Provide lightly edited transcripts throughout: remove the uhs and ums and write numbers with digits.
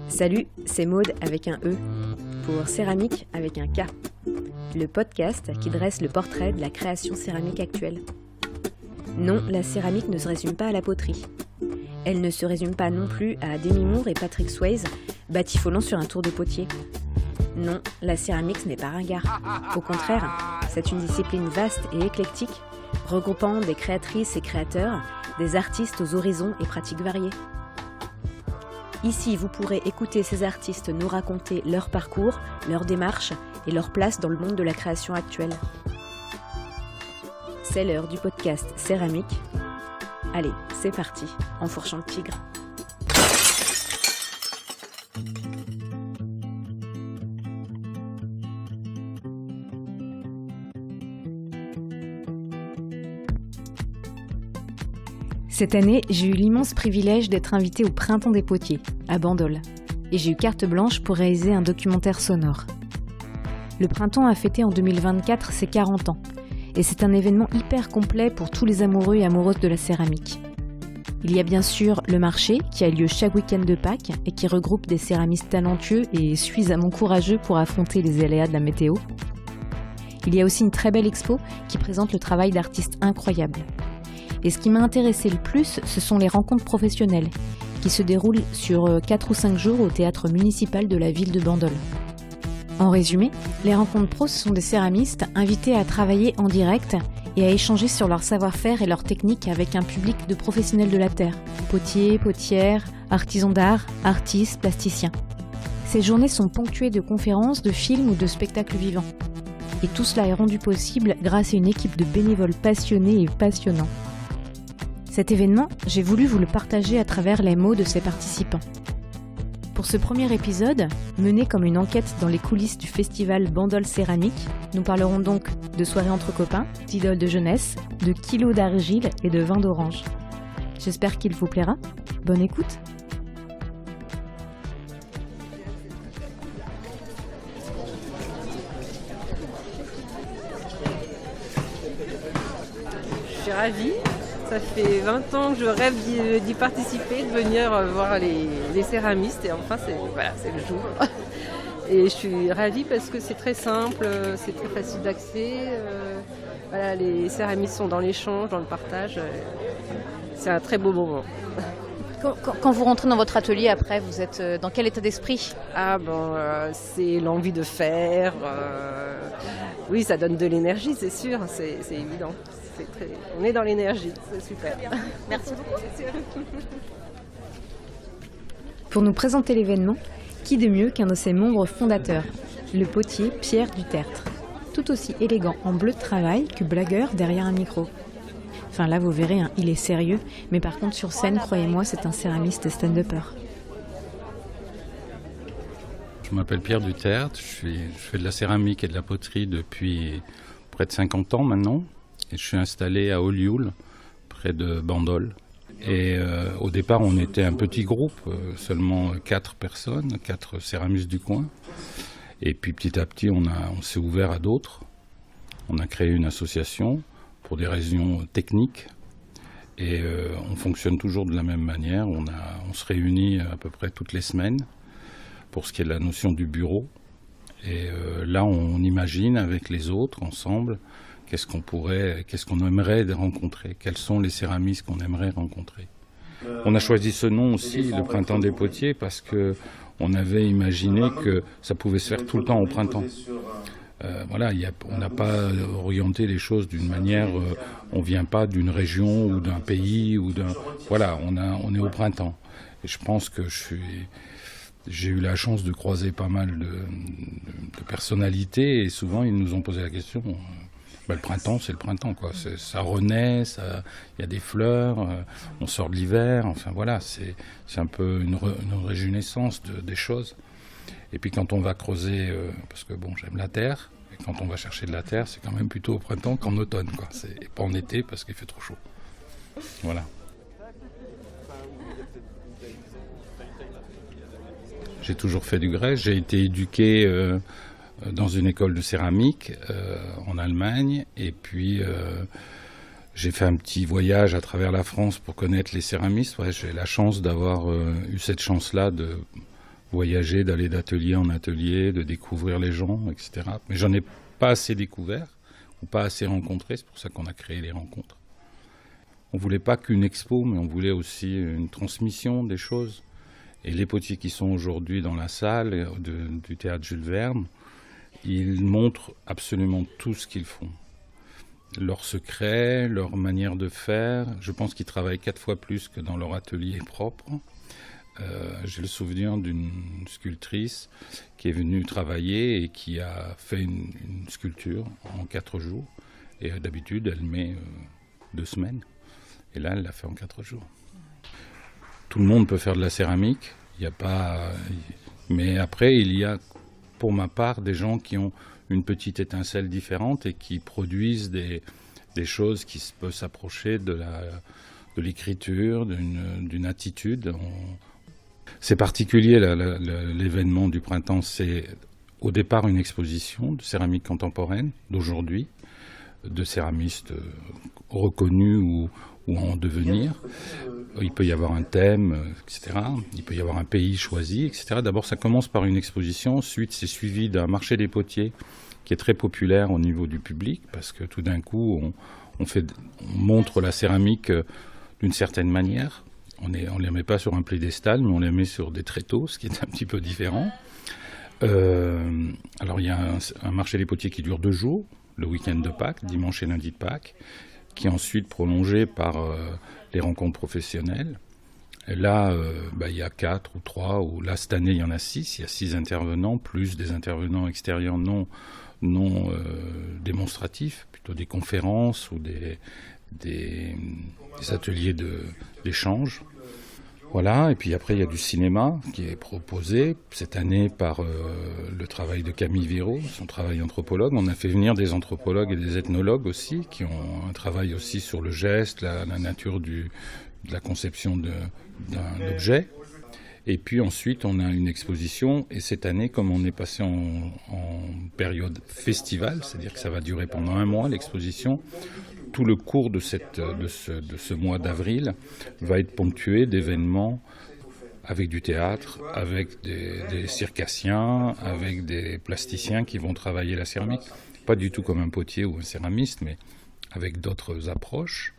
Salut, c'est Maude avec un E, pour Céramique avec un K, le podcast qui dresse le portrait de la création céramique actuelle. Non, la céramique ne se résume pas à la poterie. Elle ne se résume pas non plus à Demi Moore et Patrick Swayze, batifolant sur un tour de potier. Non, la céramique ce n'est pas ringard. Au contraire, c'est une discipline vaste et éclectique, regroupant des créatrices et créateurs, des artistes aux horizons et pratiques variées. Ici, vous pourrez écouter ces artistes nous raconter leur parcours, leur démarche et leur place dans le monde de la création actuelle. C'est l'heure du podcast Céramique. Allez, c'est parti, enfourchant le tigre. Cette année, j'ai eu l'immense privilège d'être invitée au Printemps des Potiers, à Bandol. Et j'ai eu carte blanche pour réaliser un documentaire sonore. Le Printemps a fêté en 2024 ses 40 ans. Et c'est un événement hyper complet pour tous les amoureux et amoureuses de la céramique. Il y a bien sûr le marché, qui a lieu chaque week-end de Pâques et qui regroupe des céramistes talentueux et suffisamment courageux pour affronter les aléas de la météo. Il y a aussi une très belle expo qui présente le travail d'artistes incroyables. Et ce qui m'a intéressé le plus, ce sont les rencontres professionnelles, qui se déroulent sur 4 ou 5 jours au théâtre municipal de la ville de Bandol. En résumé, les rencontres pro, ce sont des céramistes invités à travailler en direct et à échanger sur leur savoir-faire et leurs techniques avec un public de professionnels de la terre, potiers, potières, artisans d'art, artistes, plasticiens. Ces journées sont ponctuées de conférences, de films ou de spectacles vivants. Et tout cela est rendu possible grâce à une équipe de bénévoles passionnés et passionnants. Cet événement, j'ai voulu vous le partager à travers les mots de ses participants. Pour ce premier épisode, mené comme une enquête dans les coulisses du festival Bandol Céramique, nous parlerons donc de soirées entre copains, d'idoles de jeunesse, de kilos d'argile et de vin d'orange. J'espère qu'il vous plaira. Bonne écoute. Je suis ravie. Ça fait 20 ans que je rêve d'y participer, de venir voir les céramistes et enfin c'est le jour. Et je suis ravie parce que c'est très simple, c'est très facile d'accès. Les céramistes sont dans l'échange, dans le partage. C'est un très beau moment. Quand vous rentrez dans votre atelier après, vous êtes dans quel état d'esprit ? C'est l'envie de faire. Oui, ça donne de l'énergie, c'est sûr, c'est évident. On est dans l'énergie, c'est super. Merci beaucoup. Pour nous présenter l'événement, qui de mieux qu'un de ses membres fondateurs, le potier Pierre Dutertre, tout aussi élégant en bleu de travail que blagueur derrière un micro. Enfin là vous verrez, il est sérieux, mais par contre sur scène, croyez-moi, c'est un céramiste stand-upper. Je m'appelle Pierre Dutertre, je fais de la céramique et de la poterie depuis près de 50 ans maintenant. Et je suis installé à Olioul, près de Bandol. Et au départ, on était un petit groupe, seulement 4 personnes, 4 céramistes du coin. Et puis petit à petit, on s'est ouvert à d'autres. On a créé une association pour des raisons techniques. Et on fonctionne toujours de la même manière. On se réunit à peu près toutes les semaines pour ce qui est de la notion du bureau. Et là, on imagine avec les autres, ensemble, qu'est-ce qu'on aimerait rencontrer, quels sont les céramistes qu'on aimerait rencontrer. On a choisi ce nom aussi, le Printemps des Potiers, parce qu'on avait imaginé que ça pouvait se faire tout le temps au printemps. On n'a pas orienté les choses d'une manière, on ne vient pas d'une région ou d'un pays, on est au printemps. Et je pense que j'ai eu la chance de croiser pas mal de personnalités et souvent ils nous ont posé la question, le printemps c'est le printemps quoi, ça renaît, il y a des fleurs, on sort de l'hiver, c'est un peu une régénérescence des choses. Et puis quand on va creuser, parce que j'aime la terre, et quand on va chercher de la terre c'est quand même plutôt au printemps qu'en automne quoi, et pas en été parce qu'il fait trop chaud. Voilà. J'ai toujours fait du grès, j'ai été éduqué dans une école de céramique en Allemagne et puis j'ai fait un petit voyage à travers la France pour connaître les céramistes. J'ai la chance d'avoir eu cette chance-là de voyager, d'aller d'atelier en atelier, de découvrir les gens, etc. Mais j'en ai pas assez découvert ou pas assez rencontré, c'est pour ça qu'on a créé les rencontres. On voulait pas qu'une expo, mais on voulait aussi une transmission des choses. Et les potiers qui sont aujourd'hui dans la salle du théâtre Jules Verne, ils montrent absolument tout ce qu'ils font. Leurs secrets, leur manière de faire. Je pense qu'ils travaillent 4 fois plus que dans leur atelier propre. J'ai le souvenir d'une sculptrice qui est venue travailler et qui a fait une sculpture en 4 jours. Et d'habitude, elle met 2 semaines. Et là, elle l'a fait en 4 jours. Tout le monde peut faire de la céramique. Il y a pas... Mais après, il y a, pour ma part, des gens qui ont une petite étincelle différente et qui produisent des choses qui peuvent s'approcher de l'écriture, d'une attitude. C'est particulier, l'événement du printemps. C'est au départ une exposition de céramique contemporaine d'aujourd'hui, de céramistes reconnus ou en devenir. Il peut y avoir un thème, etc. Il peut y avoir un pays choisi, etc. D'abord, ça commence par une exposition. Ensuite, c'est suivi d'un marché des potiers qui est très populaire au niveau du public parce que tout d'un coup, on montre la céramique d'une certaine manière. On ne la met pas sur un piédestal, mais on la met sur des tréteaux, ce qui est un petit peu différent. Alors, il y a un marché des potiers qui dure 2 jours, le week-end de Pâques, dimanche et lundi de Pâques, qui est ensuite prolongé par les rencontres professionnelles. Et là, il y a 4 ou 3, ou là, cette année, il y en a 6. Il y a 6 intervenants, plus des intervenants extérieurs non démonstratifs, plutôt des conférences ou des ateliers d'échange. Voilà, et puis après, il y a du cinéma qui est proposé cette année par le travail de Camille Viraud, son travail d'anthropologue. On a fait venir des anthropologues et des ethnologues aussi, qui ont un travail aussi sur le geste, la nature de la conception d'un objet. Et puis ensuite, on a une exposition, et cette année, comme on est passé en période festival, c'est-à-dire que ça va durer pendant 1 mois, l'exposition, tout le cours de ce mois d'avril va être ponctué d'événements avec du théâtre, avec des circassiens, avec des plasticiens qui vont travailler la céramique. Pas du tout comme un potier ou un céramiste, mais avec d'autres approches.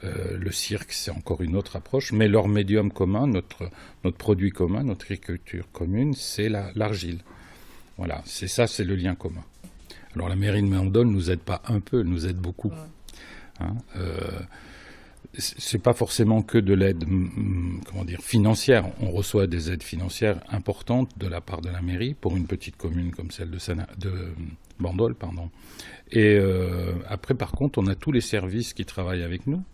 Le cirque, c'est encore une autre approche, mais leur médium commun, notre produit commun, notre écriture commune, c'est l'argile. Voilà, c'est le lien commun. Alors la mairie de Bandol ne nous aide pas un peu, elle nous aide beaucoup. C'est pas forcément que de l'aide financière. On reçoit des aides financières importantes de la part de la mairie pour une petite commune comme celle de Bandol. Et après, par contre, on a tous les services qui travaillent avec nous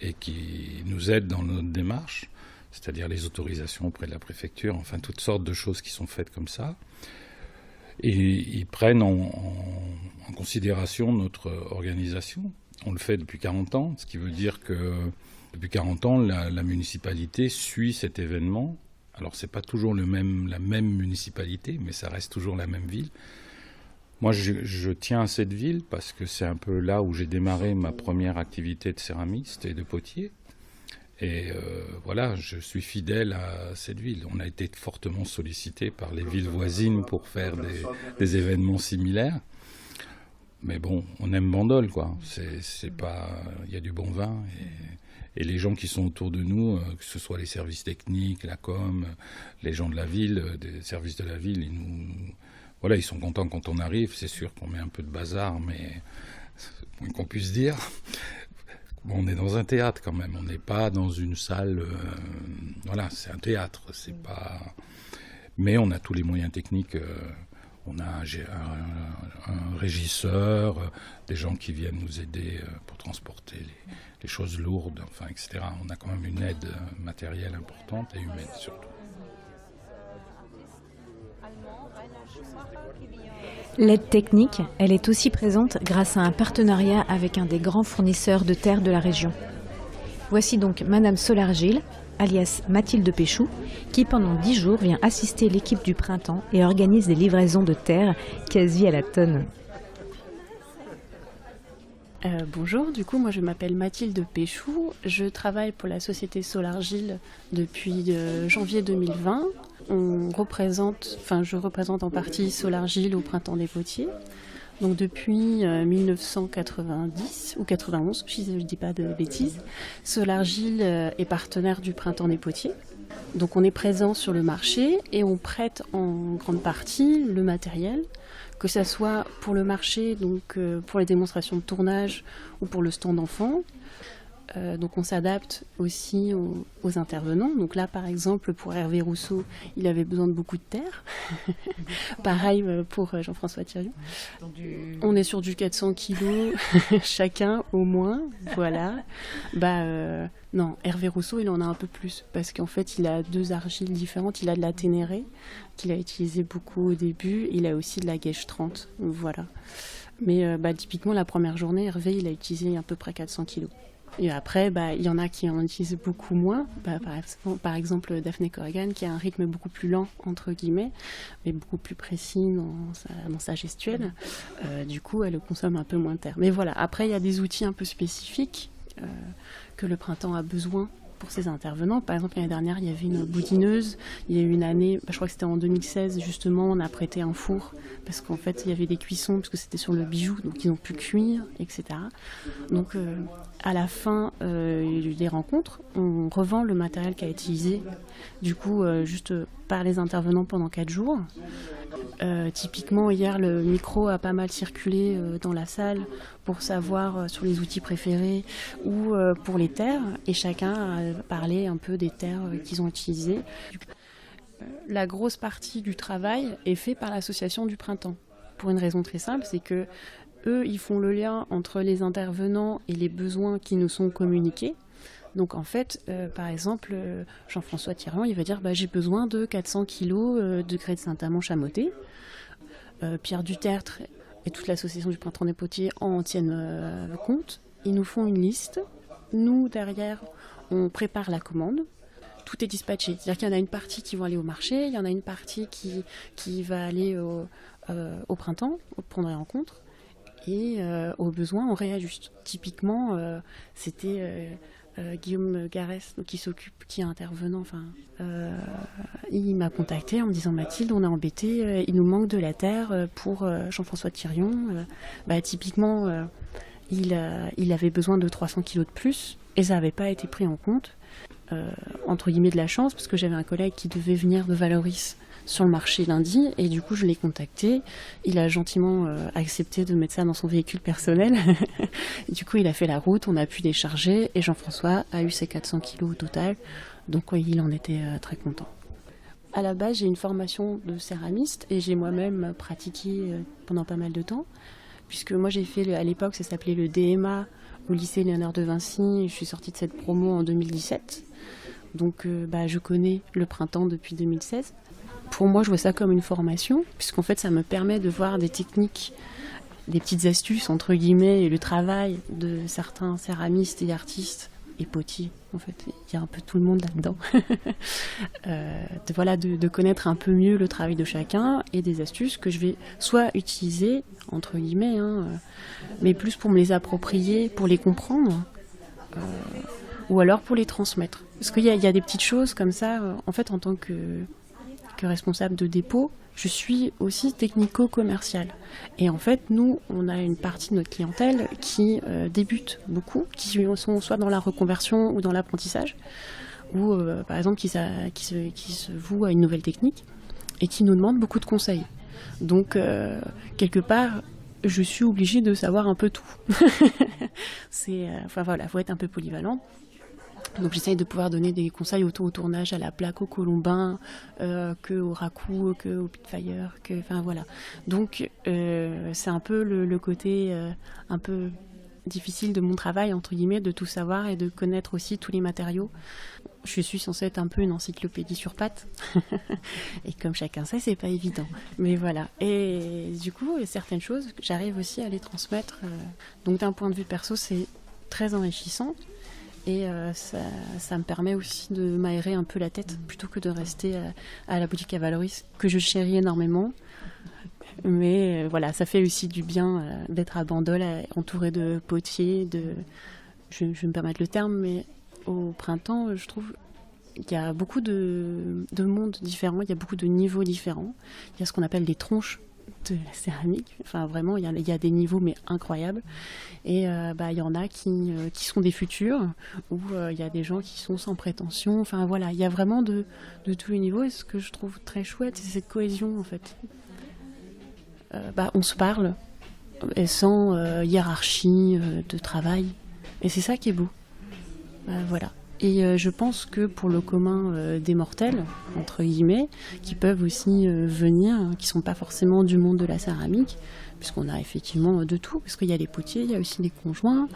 et qui nous aident dans notre démarche, c'est-à-dire les autorisations auprès de la préfecture, enfin toutes sortes de choses qui sont faites comme ça. Et ils prennent en considération notre organisation. On le fait depuis 40 ans, ce qui veut dire que depuis 40 ans, la municipalité suit cet événement. Alors, c'est pas toujours la même municipalité, mais ça reste toujours la même ville. Moi, je tiens à cette ville parce que c'est un peu là où j'ai démarré ma première activité de céramiste et de potier. Et voilà, je suis fidèle à cette ville. On a été fortement sollicité par les villes voisines pour faire des événements similaires. Mais bon, on aime Bandol, quoi. C'est pas, il y a du bon vin et les gens qui sont autour de nous, que ce soit les services techniques, la com, les gens de la ville, des services de la ville, ils sont contents quand on arrive. C'est sûr qu'on met un peu de bazar, mais c'est le moins qu'on puisse dire. Bon, on est dans un théâtre quand même. On n'est pas dans une salle. C'est un théâtre. C'est pas. Mais on a tous les moyens techniques. On a un régisseur, des gens qui viennent nous aider pour transporter les choses lourdes, etc. On a quand même une aide matérielle importante et humaine surtout. L'aide technique, elle est aussi présente grâce à un partenariat avec un des grands fournisseurs de terre de la région. Voici donc Madame Solargile, alias Mathilde Péchou, qui pendant 10 jours vient assister l'équipe du printemps et organise des livraisons de terre quasi à la tonne. Bonjour, du coup moi je m'appelle Mathilde Péchou, je travaille pour la société Solargile depuis janvier 2020 je représente en partie Solargile au Printemps des Potiers. Donc depuis 1990 ou 91, si je ne dis pas de bêtises, Solargile est partenaire du Printemps des Potiers. Donc on est présent sur le marché et on prête en grande partie le matériel, que ce soit pour le marché, donc pour les démonstrations de tournage ou pour le stand d'enfants. Donc on s'adapte aussi aux intervenants. Donc là, par exemple, pour Hervé Rousseau, il avait besoin de beaucoup de terre. Pareil pour Jean-François Thirion. On est sur du 400 kilos chacun au moins. Voilà. Non, Hervé Rousseau, il en a un peu plus parce qu'en fait, il a 2 argiles différentes. Il a de la ténérée qu'il a utilisé beaucoup au début. Il a aussi de la Guèche 30. Voilà. Mais typiquement, la première journée, Hervé, il a utilisé à peu près 400 kilos. Et après, il y en a qui en utilisent beaucoup moins. Par exemple, Daphné Corrigan, qui a un rythme beaucoup plus lent, entre guillemets, mais beaucoup plus précis dans sa gestuelle. Du coup, elle consomme un peu moins de terre. Mais voilà, après, il y a des outils un peu spécifiques que le printemps a besoin pour ses intervenants. Par exemple, l'année dernière, il y avait une boudineuse. Il y a eu une année, je crois que c'était en 2016, justement, on a prêté un four parce qu'en fait, il y avait des cuissons, parce que c'était sur le bijou, donc ils ont pu cuire, etc. Donc, à la fin des rencontres, on revend le matériel qui a été utilisé, du coup, juste par les intervenants pendant 4 jours. Typiquement, hier, le micro a pas mal circulé dans la salle pour savoir sur les outils préférés ou pour les terres, et chacun a parlé un peu des terres qu'ils ont utilisées. La grosse partie du travail est faite par l'association du printemps, pour une raison très simple, c'est que eux, ils font le lien entre les intervenants et les besoins qui nous sont communiqués. Donc en fait, par exemple, Jean-François Thirion, il va dire j'ai besoin de 400 kilos de grès de Saint-Amand Pierre Dutertre et toute l'association du Printemps des Potiers en tiennent compte. Ils nous font une liste. Nous, derrière, on prépare la commande. Tout est dispatché. C'est-à-dire qu'il y en a une partie qui va aller au marché, il y en a une partie qui va aller au printemps, au point de rencontre. Et au besoin, on réajuste. Typiquement, c'était... Guillaume Garès, qui est intervenant, il m'a contacté en me disant Mathilde, on est embêté, il nous manque de la terre pour Jean-François Thirion. Typiquement, il avait besoin de 300 kilos de plus et ça n'avait pas été pris en compte. Entre guillemets de la chance, parce que j'avais un collègue qui devait venir de Valoris sur le marché lundi, et du coup je l'ai contacté. Il a gentiment accepté de mettre ça dans son véhicule personnel. Du coup il a fait la route, on a pu décharger, et Jean-François a eu ses 400 kilos au total, donc il en était très content. À la base, j'ai une formation de céramiste, et j'ai moi-même pratiqué pendant pas mal de temps, puisque moi j'ai fait, à l'époque ça s'appelait le DMA au lycée Léonard de Vinci, et je suis sortie de cette promo en 2017. Donc je connais le printemps depuis 2016. Pour moi, je vois ça comme une formation, puisqu'en fait, ça me permet de voir des techniques, des petites astuces, entre guillemets, et le travail de certains céramistes et artistes, et potiers, en fait. Il y a un peu tout le monde là-dedans. De connaître un peu mieux le travail de chacun, et des astuces que je vais soit utiliser, entre guillemets, mais plus pour me les approprier, pour les comprendre, ou alors pour les transmettre. Parce qu'il y a des petites choses comme ça, en fait, en tant que responsable de dépôt, je suis aussi technico-commerciale. Et en fait, nous, on a une partie de notre clientèle qui débute beaucoup, qui sont soit dans la reconversion ou dans l'apprentissage, ou par exemple qui se vouent à une nouvelle technique et qui nous demandent beaucoup de conseils. Donc, quelque part, je suis obligée de savoir un peu tout. Faut être un peu polyvalent. Donc j'essaye de pouvoir donner des conseils autant au tournage, à la plaque, au colombin, qu'au raku, qu'au pitfire, voilà. Donc c'est un peu le côté un peu difficile de mon travail, entre guillemets, de tout savoir et de connaître aussi tous les matériaux. Je suis censée être un peu une encyclopédie sur pattes. Et comme chacun sait, c'est pas évident. Mais voilà. Et du coup, certaines choses, j'arrive aussi à les transmettre. Donc d'un point de vue perso, c'est très enrichissant. Et ça me permet aussi de m'aérer un peu la tête plutôt que de rester à la boutique à Valoris, que je chéris énormément. Mais voilà, ça fait aussi du bien d'être à Bandol, entourée de potiers, je vais me permettre le terme, mais au printemps, je trouve il y a beaucoup de mondes différents, il y a beaucoup de niveaux différents. Il y a ce qu'on appelle les tronches de la céramique. Enfin, vraiment, il y a des niveaux, mais incroyables. Et il y en a qui sont des futurs, ou il y a des gens qui sont sans prétention. Enfin, voilà, il y a vraiment de tous les niveaux. Et ce que je trouve très chouette, c'est cette cohésion, en fait. On se parle, et sans hiérarchie de travail. Et c'est ça qui est beau. Voilà. Et je pense que pour le commun des mortels, entre guillemets, qui peuvent aussi venir, qui ne sont pas forcément du monde de la céramique, puisqu'on a effectivement de tout, parce qu'il y a les potiers, il y a aussi les conjoints,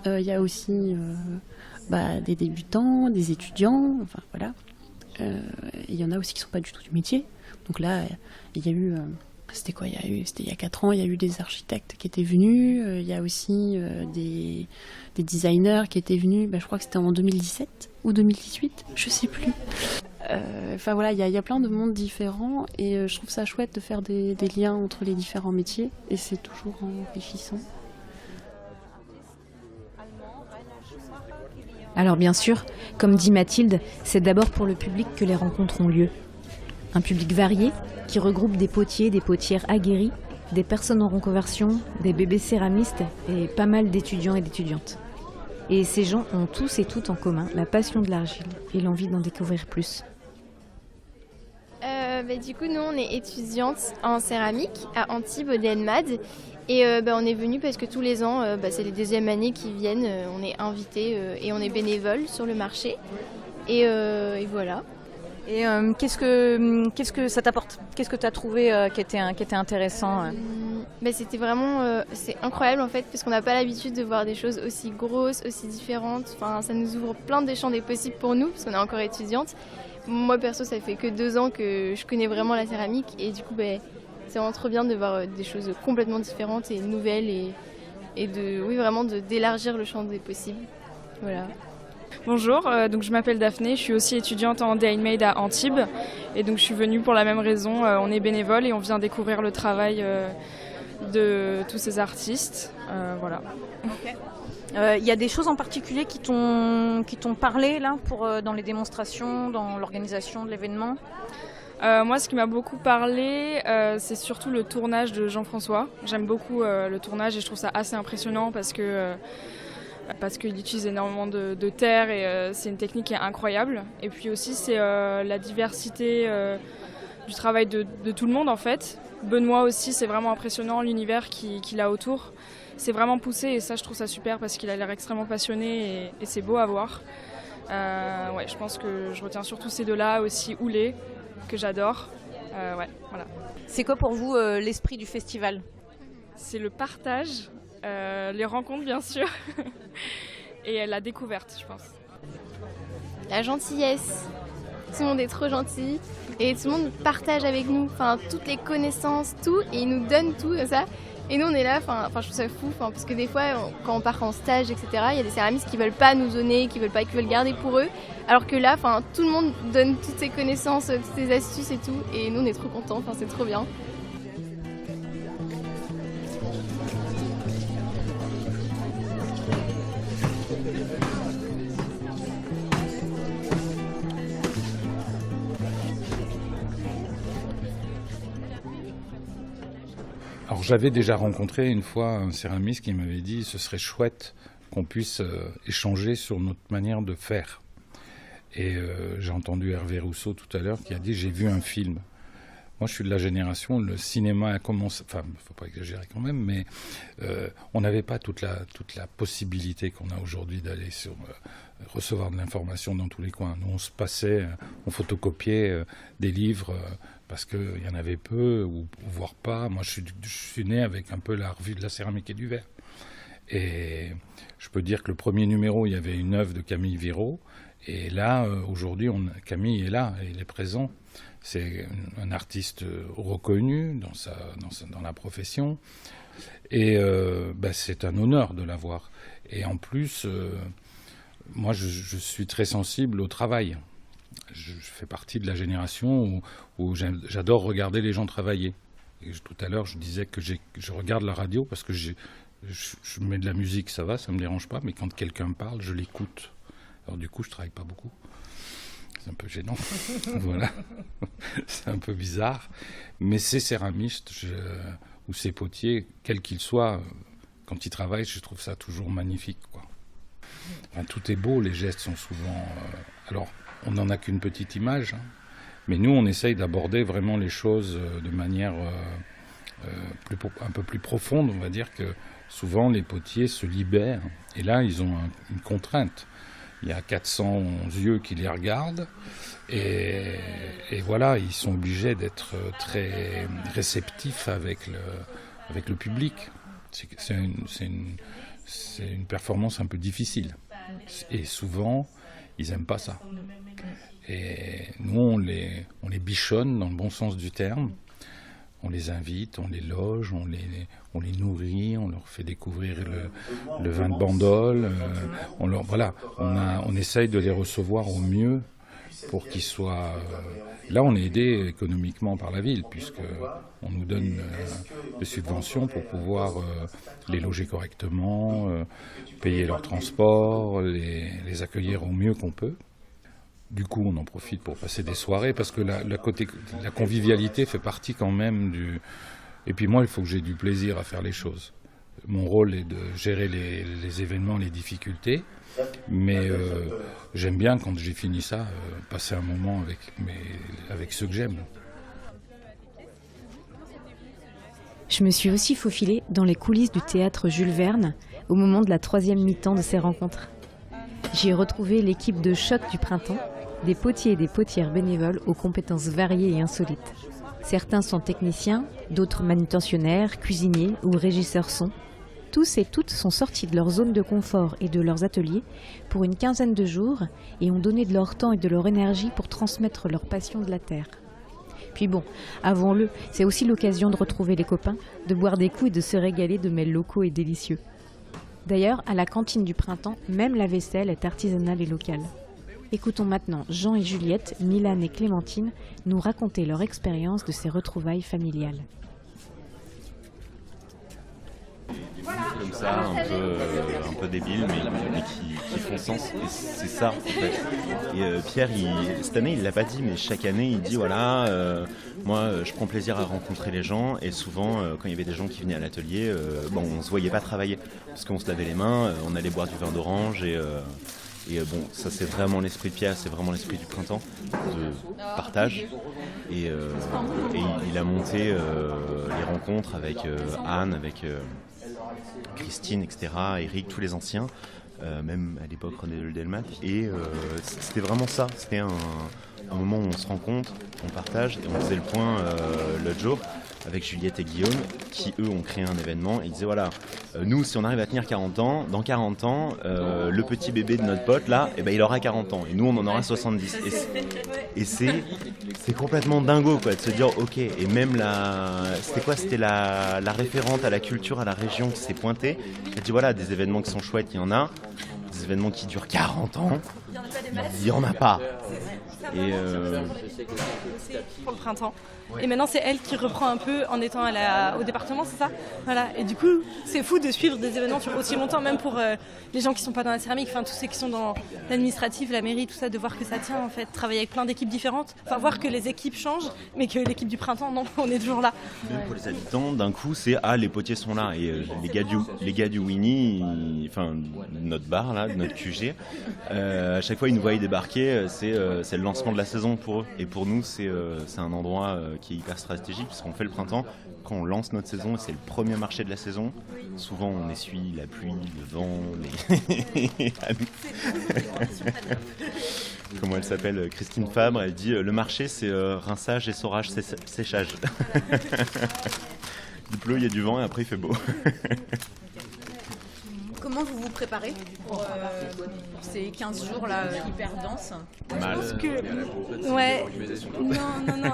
il y a aussi des débutants, des étudiants, enfin voilà. Il y en a aussi qui ne sont pas du tout du métier. Donc là, il y a eu... C'était il y a 4 ans, il y a eu des architectes qui étaient venus, il y a aussi des designers qui étaient venus, je crois que c'était en 2017 ou 2018, je sais plus. Voilà, il y a plein de mondes différents et je trouve ça chouette de faire des liens entre les différents métiers et c'est toujours enrichissant. Alors bien sûr, comme dit Mathilde, c'est d'abord pour le public que les rencontres ont lieu. Un public varié qui regroupe des potiers, des potières aguerris, des personnes en reconversion, des bébés céramistes et pas mal d'étudiants et d'étudiantes. Et ces gens ont tous et toutes en commun la passion de l'argile et l'envie d'en découvrir plus. Du coup, nous, on est étudiantes en céramique à Antibes, au DNMAD. Et on est venus parce que tous les ans, c'est les deuxièmes années qui viennent, on est invités et on est bénévoles sur le marché. Et voilà. Et qu'est-ce que ça t'apporte? Qu'est-ce que tu as trouvé qui était intéressant? C'était vraiment c'est incroyable en fait, parce qu'on n'a pas l'habitude de voir des choses aussi grosses, aussi différentes. Enfin, ça nous ouvre plein de champs des possibles pour nous, parce qu'on est encore étudiante. Moi perso, ça fait que 2 ans que je connais vraiment la céramique, et du coup, c'est vraiment trop bien de voir des choses complètement différentes et nouvelles, et vraiment d'élargir le champ des possibles. Voilà. Bonjour, donc je m'appelle Daphné, je suis aussi étudiante en DNMAD à Antibes et donc je suis venue pour la même raison, on est bénévole et on vient découvrir le travail de tous ces artistes, voilà. Il y a des choses en particulier qui t'ont parlé là dans les démonstrations, dans l'organisation de l'événement? Moi, ce qui m'a beaucoup parlé, c'est surtout le tournage de Jean-François. J'aime beaucoup le tournage et je trouve ça assez impressionnant parce qu'il utilise énormément de terre et c'est une technique qui est incroyable. Et puis aussi, c'est la diversité du travail de tout le monde en fait. Benoît aussi, c'est vraiment impressionnant l'univers qu'il a autour. C'est vraiment poussé et ça, je trouve ça super parce qu'il a l'air extrêmement passionné et c'est beau à voir. Je pense que je retiens surtout ces deux-là, aussi Oulé, que j'adore. Voilà. C'est quoi pour vous l'esprit du festival? C'est le partage. Les rencontres bien sûr et la découverte, je pense. La gentillesse, tout le monde est trop gentil et tout le monde partage avec nous, toutes les connaissances, tout, et ils nous donnent tout ça. Et nous on est là, je trouve ça fou, parce que des fois quand on part en stage, etc., il y a des céramistes qui veulent pas nous donner, qui veulent garder pour eux, alors que là, tout le monde donne toutes ses connaissances, toutes ses astuces et tout, et nous on est trop contents, c'est trop bien. Alors j'avais déjà rencontré une fois un céramiste qui m'avait dit ce serait chouette qu'on puisse échanger sur notre manière de faire. Et j'ai entendu Hervé Rousseau tout à l'heure qui a dit j'ai vu un film. Moi je suis de la génération, le cinéma a commencé, il ne faut pas exagérer quand même, mais on n'avait pas toute la possibilité qu'on a aujourd'hui d'aller recevoir de l'information dans tous les coins. Nous on se passait, on photocopiait des livres parce qu'il y en avait peu, ou voire pas. Moi, je suis né avec un peu la revue de la céramique et du verre. Et je peux dire que le premier numéro, il y avait une œuvre de Camille Viraud. Et là, aujourd'hui, Camille est là, il est présent. C'est un artiste reconnu dans la profession. Et c'est un honneur de l'avoir. Et en plus, moi, je suis très sensible au travail. Je fais partie de la génération où j'adore regarder les gens travailler. Et tout à l'heure, je disais que je regarde la radio parce que je mets de la musique, ça va, ça me dérange pas, mais quand quelqu'un parle, je l'écoute. Alors du coup, je travaille pas beaucoup. c'est un peu gênant. Voilà, c'est un peu bizarre. Mais ces céramistes ou ces potiers, quels qu'ils soient, quand ils travaillent, je trouve ça toujours magnifique, quoi. Enfin, tout est beau, les gestes sont souvent... alors, on n'en a qu'une petite image, hein, mais nous, on essaye d'aborder vraiment les choses de manière un peu plus profonde. On va dire que souvent, les potiers se libèrent, et là, ils ont une contrainte. Il y a 400 yeux qui les regardent, et voilà, ils sont obligés d'être très réceptifs avec le public. C'est une performance un peu difficile. Et souvent, ils n'aiment pas ça. Et nous, on les bichonne dans le bon sens du terme. On les invite, on les loge, on les nourrit, on leur fait découvrir le vin de Bandol. On essaye de les recevoir au mieux pour qu'ils soient... Là, on est aidé économiquement par la ville, puisqu'on nous donne des subventions pour pouvoir les loger correctement, payer leur transport, les accueillir au mieux qu'on peut. Du coup, on en profite pour passer des soirées, parce que la convivialité fait partie quand même du... Et puis moi, il faut que j'ai du plaisir à faire les choses. Mon rôle est de gérer les événements, les difficultés, mais j'aime bien, quand j'ai fini ça, passer un moment avec ceux que j'aime. Je me suis aussi faufilée dans les coulisses du théâtre Jules Verne au moment de la 3e mi-temps de ces rencontres. J'y ai retrouvé l'équipe de choc du printemps, des potiers et des potières bénévoles aux compétences variées et insolites. Certains sont techniciens, d'autres manutentionnaires, cuisiniers ou régisseurs son. Tous et toutes sont sortis de leur zone de confort et de leurs ateliers pour une 15aine de jours et ont donné de leur temps et de leur énergie pour transmettre leur passion de la terre. Puis bon, avouons-le, c'est aussi l'occasion de retrouver les copains, de boire des coups et de se régaler de mets locaux et délicieux. D'ailleurs, à la cantine du printemps, même la vaisselle est artisanale et locale. Écoutons maintenant Jean et Juliette, Milan et Clémentine nous raconter leur expérience de ces retrouvailles familiales. Comme ça, un peu débile, mais qui font sens. Et c'est ça, en fait. Et Pierre, cette année, il l'a pas dit, mais chaque année, il dit voilà, moi, je prends plaisir à rencontrer les gens. Et souvent, quand il y avait des gens qui venaient à l'atelier, on se voyait pas travailler parce qu'on se lavait les mains, on allait boire du vin d'orange et ça c'est vraiment l'esprit de Pierre, c'est vraiment l'esprit du printemps, de partage. Et il a monté les rencontres avec Anne, avec Christine, etc., Eric, tous les anciens, même à l'époque René Delmat. Et c'était vraiment ça, c'était un moment où on se rencontre, on partage, et on faisait le point l'autre jour avec Juliette et Guillaume, qui eux ont créé un événement, et ils disaient voilà, nous si on arrive à tenir 40 ans, dans 40 ans, le petit bébé de notre pote là, il aura 40 ans, et nous on en aura 70. Et c'est complètement dingo quoi, de se dire ok, et même c'était la référente à la culture, à la région qui s'est pointée, elle dit voilà, des événements qui sont chouettes, il y en a, des événements qui durent 40 ans, il n'y en a pas. Et pour le printemps. Et maintenant c'est elle qui reprend un peu en étant au département, c'est ça ? Voilà. Et du coup c'est fou de suivre des événements sur aussi longtemps, même pour les gens qui sont pas dans la céramique, enfin tous ceux qui sont dans l'administratif, la mairie, tout ça, de voir que ça tient en fait, travailler avec plein d'équipes différentes, enfin voir que les équipes changent, mais que l'équipe du printemps, non, on est toujours là. Même pour les habitants, d'un coup c'est les potiers sont là, et les gars du Winnie, enfin notre bar là, notre QG, à chaque fois ils nous voient débarquer, c'est le lancement de la saison pour eux, et pour nous c'est un endroit qui est hyper stratégique, puisqu'on fait le printemps quand on lance notre saison, et c'est le premier marché de la saison. Souvent on essuie la pluie, le vent, comment elle s'appelle, Christine Fabre, elle dit le marché c'est rinçage, essorage, séchage. Il pleut, il y a du vent et après il fait beau. Comment vous vous préparez pour ces 15 jours là hyper denses ? Mal. Je pense que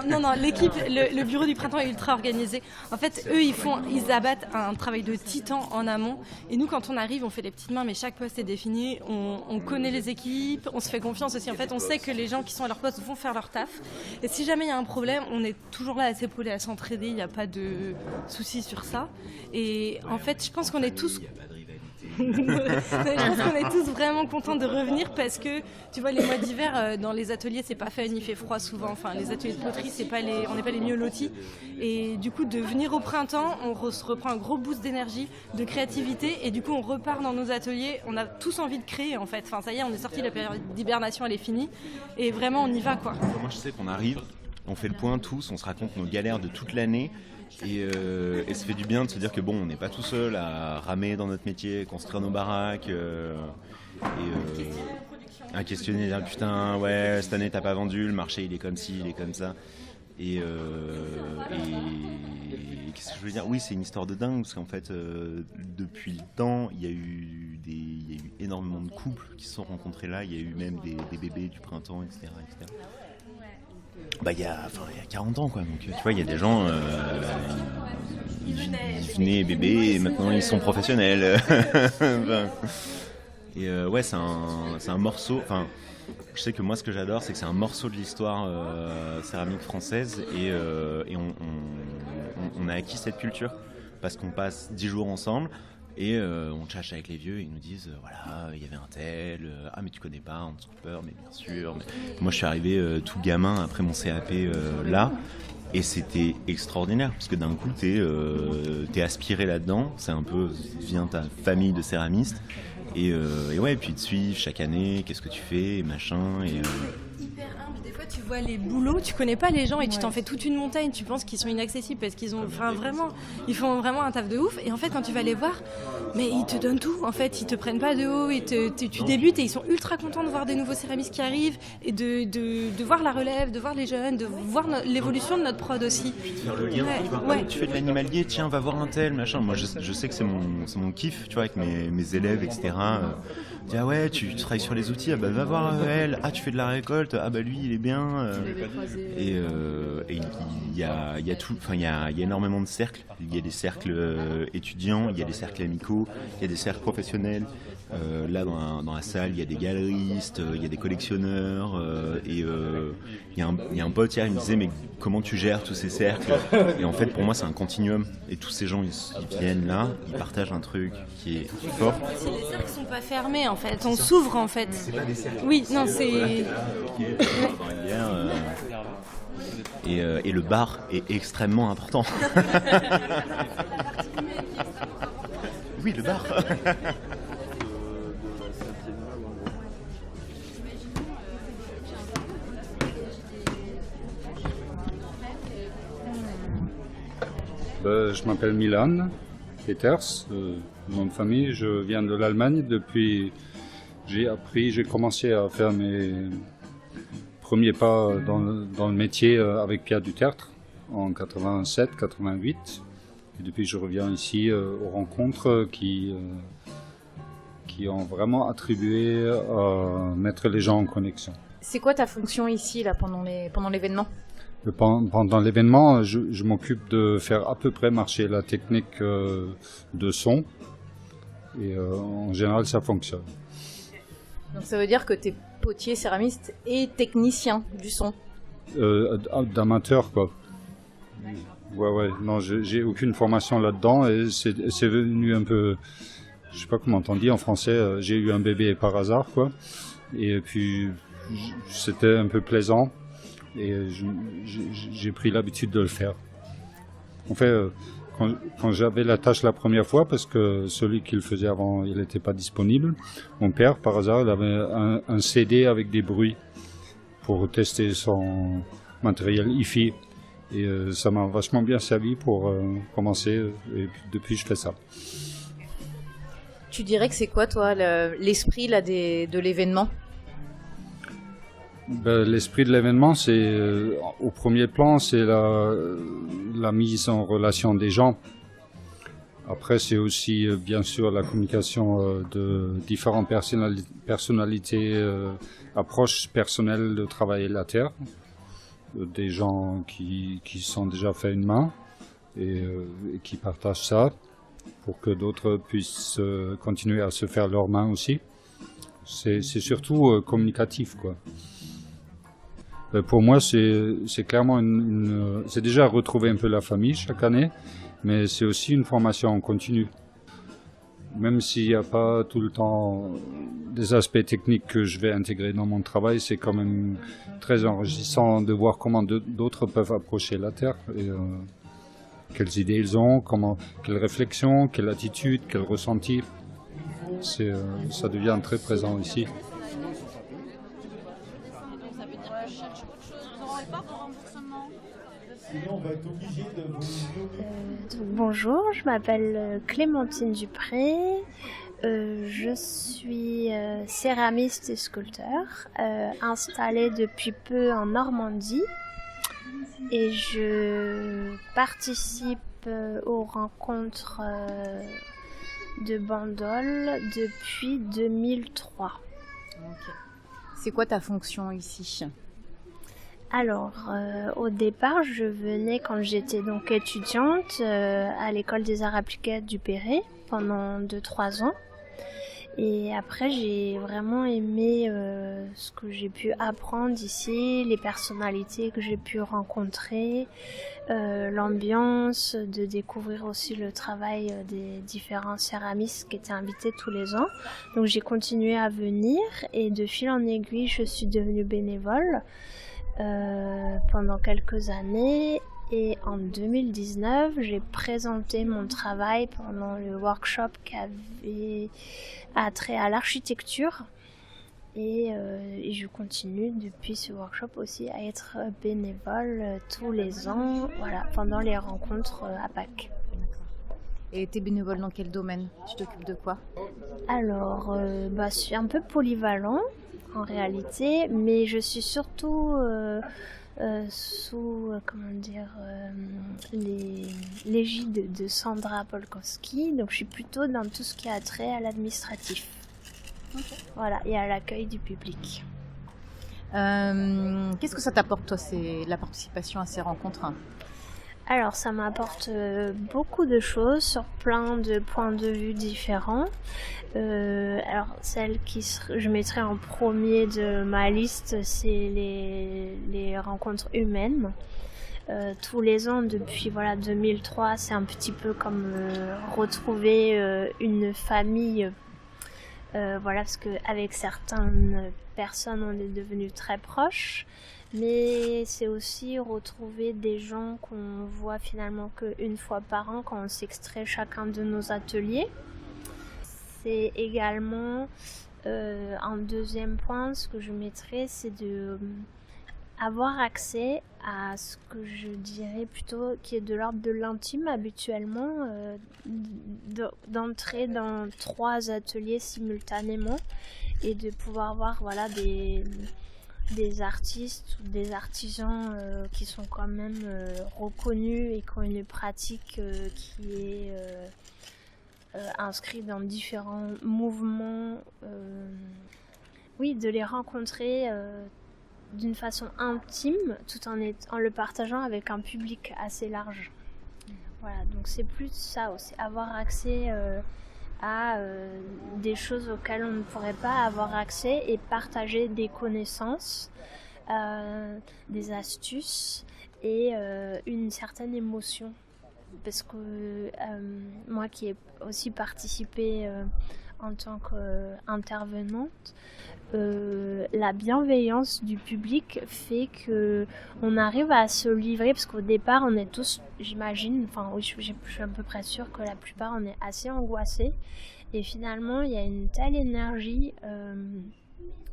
non, l'équipe, le bureau du printemps est ultra organisé. En fait, eux ils abattent un travail de titan en amont, et nous quand on arrive, on fait les petites mains, mais chaque poste est défini, on connaît les équipes, on se fait confiance aussi. En fait, on sait que les gens qui sont à leur poste vont faire leur taf, et si jamais il y a un problème, on est toujours là à s'épauler, à s'entraider, il n'y a pas de soucis sur ça. Et en fait, je pense qu'on est tous Je pense qu'on est tous vraiment contents de revenir parce que, tu vois, les mois d'hiver, dans les ateliers, c'est pas fun, il fait froid souvent. Enfin, les ateliers de poterie, on n'est pas les mieux lotis. Et du coup, de venir au printemps, on se reprend un gros boost d'énergie, de créativité. Et du coup, on repart dans nos ateliers. On a tous envie de créer, en fait. Enfin, ça y est, on est sorti de la période d'hibernation, elle est finie. Et vraiment, on y va, quoi. Moi, je sais qu'on arrive, on fait le point tous, on se raconte nos galères de toute l'année. Et ça fait du bien de se dire que bon, on n'est pas tout seul à ramer dans notre métier, construire nos baraques à questionner, dire putain ouais cette année t'as pas vendu, le marché il est comme ci, il est comme ça. Et qu'est-ce que je veux dire ? Oui, c'est une histoire de dingue parce qu'en fait depuis le temps il y a eu énormément de couples qui se sont rencontrés là, il y a eu même des bébés du printemps, etc. Bah, il y a 40 ans quoi, donc tu vois il y a des gens ils venaient bébés et maintenant ils sont professionnels. Et ouais c'est un morceau, enfin je sais que moi ce que j'adore c'est que c'est un morceau de l'histoire céramique française et on a acquis cette culture parce qu'on passe 10 jours ensemble. Et on tchatche avec les vieux et ils nous disent voilà il y avait un tel, ah mais tu connais pas Hans Cooper, mais bien sûr. Mais... Moi je suis arrivé tout gamin après mon CAP là et c'était extraordinaire parce que d'un coup t'es aspiré là-dedans, c'est un peu vient ta famille de céramistes et ouais et puis ils te suivent chaque année, qu'est-ce que tu fais et machin et hyper humble. Des fois, tu vois les boulots, tu connais pas les gens et tu t'en fais toute une montagne. Tu penses qu'ils sont inaccessibles parce qu'ils ont, ils font vraiment un taf de ouf. Et en fait, quand tu vas les voir, mais ils te donnent tout. En fait, ils te prennent pas de haut. Tu débutes et ils sont ultra contents de voir des nouveaux céramistes qui arrivent et de voir la relève, de voir les jeunes, de voir l'évolution de notre prod aussi. Puis de faire le lien. Tu fais de l'animalier, tiens, va voir un tel, machin. Moi, je sais que c'est mon kiff, tu vois, avec mes élèves, etc. Dis, ah ouais, tu travailles sur les outils, ah bah va voir elle, ah tu fais de la récolte, ah bah lui il est bien. Et il y a tout, enfin il y a énormément de cercles. Il y a des cercles étudiants, il y a des cercles amicaux, il y a des cercles professionnels. Là dans la salle, il y a des galeristes, il y a des collectionneurs. Et il y a un pote hier, il me disait mais comment tu gères tous ces cercles ? Et en fait pour moi c'est un continuum. Et tous ces gens ils viennent là, ils partagent un truc qui est fort. Les cercles sont pas fermés en fait, on s'ouvre en fait. C'est pas des cercles. Oui, non c'est. Et le bar est extrêmement important. Oui, le bar. Je m'appelle Milan Peters, nom de famille. Je viens de l'Allemagne. J'ai commencé à faire mes premiers pas dans le métier avec Pierre Dutertre en 87-88. Et depuis, je reviens ici aux rencontres qui ont vraiment attribué à mettre les gens en connexion. C'est quoi ta fonction ici là, pendant l'événement ? Pendant l'événement, je m'occupe de faire à peu près marcher la technique de son. Et en général, ça fonctionne. Donc ça veut dire que tu es potier, céramiste et technicien du son. D'amateur, quoi. Ouais. Non, j'ai aucune formation là-dedans et c'est venu un peu... Je sais pas comment on dit en français. J'ai eu un bébé par hasard, quoi. Et puis, c'était un peu plaisant. Et j'ai pris l'habitude de le faire. En fait, quand j'avais la tâche la première fois, parce que celui qui le faisait avant, il n'était pas disponible, mon père, par hasard, il avait un CD avec des bruits pour tester son matériel hi-fi. Et ça m'a vachement bien servi pour commencer. Et depuis, je fais ça. Tu dirais que c'est quoi, toi, l'esprit là, de l'événement ? L'esprit de l'événement, c'est au premier plan, c'est la mise en relation des gens. Après, c'est aussi bien sûr la communication de différentes personnalités, approches personnelles de travailler la terre, des gens qui sont déjà fait une main et qui partagent ça pour que d'autres puissent continuer à se faire leur main aussi. C'est surtout communicatif, quoi. Pour moi, c'est clairement c'est déjà retrouver un peu la famille chaque année, mais c'est aussi une formation en continu. même s'il n'y a pas tout le temps des aspects techniques que je vais intégrer dans mon travail, c'est quand même très enrichissant de voir comment d'autres peuvent approcher la Terre et quelles idées ils ont, quelles réflexions, quelle attitude, quel ressenti. Ça devient très présent ici. Bonjour, je m'appelle Clémentine Dupré. Je suis céramiste et sculpteur, installée depuis peu en Normandie. Et je participe aux rencontres de Bandol depuis 2003. Okay. C'est quoi ta fonction ici ? Alors, au départ, je venais quand j'étais donc étudiante à l'école des arts appliqués du Perret pendant 2-3 ans. Et après, j'ai vraiment aimé ce que j'ai pu apprendre ici, les personnalités que j'ai pu rencontrer, l'ambiance, de découvrir aussi le travail des différents céramistes qui étaient invités tous les ans. Donc j'ai continué à venir et de fil en aiguille, je suis devenue bénévole pendant quelques années. Et en 2019, j'ai présenté mon travail pendant le workshop qui avait trait à l'architecture. Et je continue depuis ce workshop aussi à être bénévole tous les ans, voilà, pendant les rencontres à Pâques. Et tu es bénévole dans quel domaine ? Tu t'occupes de quoi ? Alors, je suis un peu polyvalent en réalité, mais je suis surtout sous l'égide de Sandra Polkowski, donc je suis plutôt dans tout ce qui a trait à l'administratif. Okay. Voilà, et à l'accueil du public. Qu'est-ce que ça t'apporte toi, la participation à ces rencontres ? Alors ça m'apporte beaucoup de choses sur plein de points de vue différents. Alors celle je mettrais en premier de ma liste, c'est les rencontres humaines. Tous les ans depuis 2003, c'est un petit peu comme retrouver une famille. Parce qu'avec certaines personnes, on est devenus très proches. Mais c'est aussi retrouver des gens qu'on voit finalement qu'une fois par an quand on s'extrait chacun de nos ateliers. C'est également un deuxième point, ce que je mettrais, c'est de avoir accès à ce que je dirais plutôt qui est de l'ordre de l'intime habituellement, d'entrer dans 3 ateliers simultanément et de pouvoir voir des artistes ou des artisans qui sont quand même reconnus et qui ont une pratique qui est inscrite dans différents mouvements. De les rencontrer d'une façon intime tout en le partageant avec un public assez large. Voilà, donc c'est plus ça aussi, avoir accès à des choses auxquelles on ne pourrait pas avoir accès et partager des connaissances, des astuces et une certaine émotion. Parce que moi qui ai aussi participé en tant qu'intervenante, la bienveillance du public fait que on arrive à se livrer, parce qu'au départ on est tous, j'imagine, je suis à peu près sûre que la plupart on est assez angoissés, et finalement il y a une telle énergie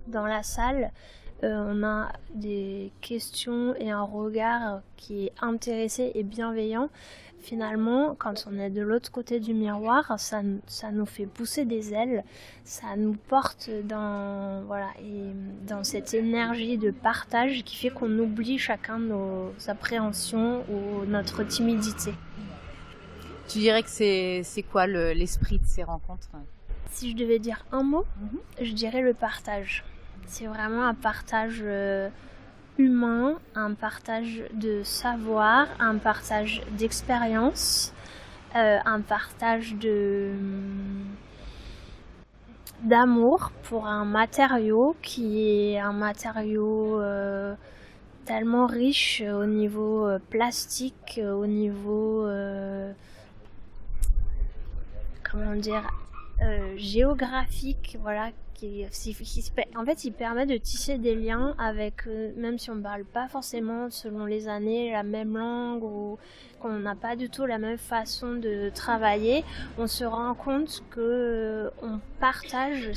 dans la salle, on a des questions et un regard qui est intéressé et bienveillant. Finalement, quand on est de l'autre côté du miroir, ça nous fait pousser des ailes, ça nous porte dans cette énergie de partage qui fait qu'on oublie chacun nos appréhensions ou notre timidité. Tu dirais que c'est quoi l'esprit de ces rencontres ? Si je devais dire un mot, je dirais le partage. C'est vraiment un partage humain, un partage de savoir, un partage d'expérience, un partage d'amour pour un matériau qui est un matériau tellement riche au niveau plastique, au niveau géographique, voilà, en fait, il permet de tisser des liens avec, même si on ne parle pas forcément selon les années la même langue ou qu'on n'a pas du tout la même façon de travailler, on se rend compte que on partage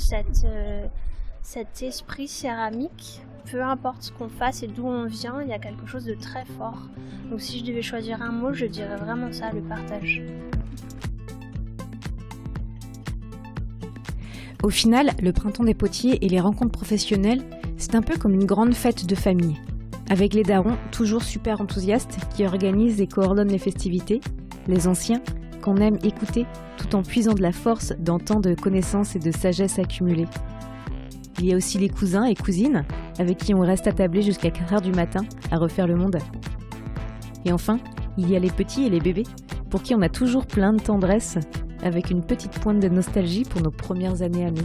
cet esprit céramique. Peu importe ce qu'on fasse et d'où on vient, il y a quelque chose de très fort. Donc si je devais choisir un mot, je dirais vraiment ça, le partage. Au final, le Printemps des potiers et les rencontres professionnelles, c'est un peu comme une grande fête de famille. Avec les darons, toujours super enthousiastes, qui organisent et coordonnent les festivités, les anciens, qu'on aime écouter, tout en puisant de la force dans tant de connaissances et de sagesse accumulées. Il y a aussi les cousins et cousines, avec qui on reste attablé jusqu'à 4h du matin à refaire le monde. Et enfin, il y a les petits et les bébés, pour qui on a toujours plein de tendresse, avec une petite pointe de nostalgie pour nos premières années à nous.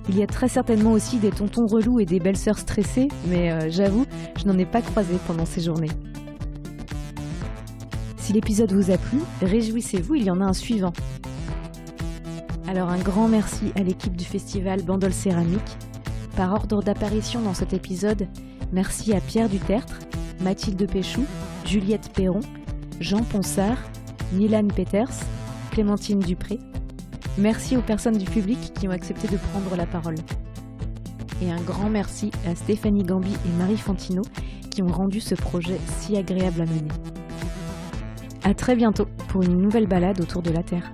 Il y a très certainement aussi des tontons relous et des belles-sœurs stressées, mais j'avoue, je n'en ai pas croisé pendant ces journées. Si l'épisode vous a plu, réjouissez-vous, il y en a un suivant. Alors un grand merci à l'équipe du festival Bandol Céramique. Par ordre d'apparition dans cet épisode, merci à Pierre Dutertre, Mathilde Péchou, Juliette Perron, Jean Ponsard, Milan Peters, Clémentine Dupré. Merci aux personnes du public qui ont accepté de prendre la parole. Et un grand merci à Stéphanie Gambi et Marie Fantino qui ont rendu ce projet si agréable à mener. À très bientôt pour une nouvelle balade autour de la Terre.